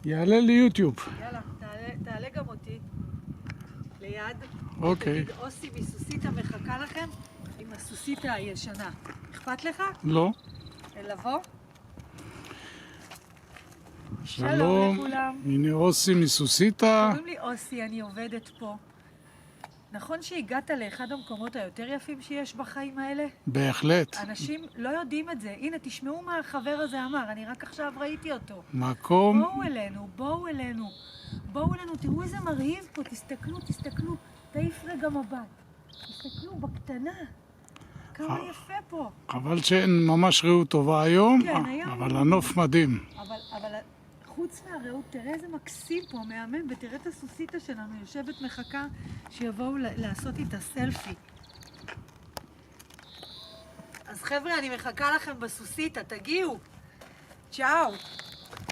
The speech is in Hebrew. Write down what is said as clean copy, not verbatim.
יעלה ליוטיוב. יאללה, תעלה גם אותי. ליד. אוקיי. תגיד, אוסי מסוסיתא מחכה לכם עם הסוסיתא הישנה. אכפת לך? לא. לבוא? שלום. לכולם. הנה אוסי מסוסיתא. קוראים לי אוסי, אני עובדת פה. נכון שהגעת לאחד המקומות היותר יפים שיש בחיים האלה? בהחלט. אנשים לא יודעים את זה. הנה, תשמעו מה החבר הזה אמר, אני רק עכשיו ראיתי אותו. מקום. בואו אלינו, בואו אלינו. בואו אלינו, תראו איזה מרהיב פה, תסתכלו, תסתכלו. תעיף רגע מבט. תסתכלו, בקטנה. כמה יפה פה. חבל שאין ממש ראות טובה היום, כן, היום. אבל הנוף מדהים. אבל חוץ מהראות, תראה איזה מקסים פה, מהמם, ותראה את הסוסיתא שלנו, יושבת מחכה שיבואו לעשות איתה סלפי. אז חבר'ה, אני מחכה לכם בסוסיתא, תגיעו. צ'או.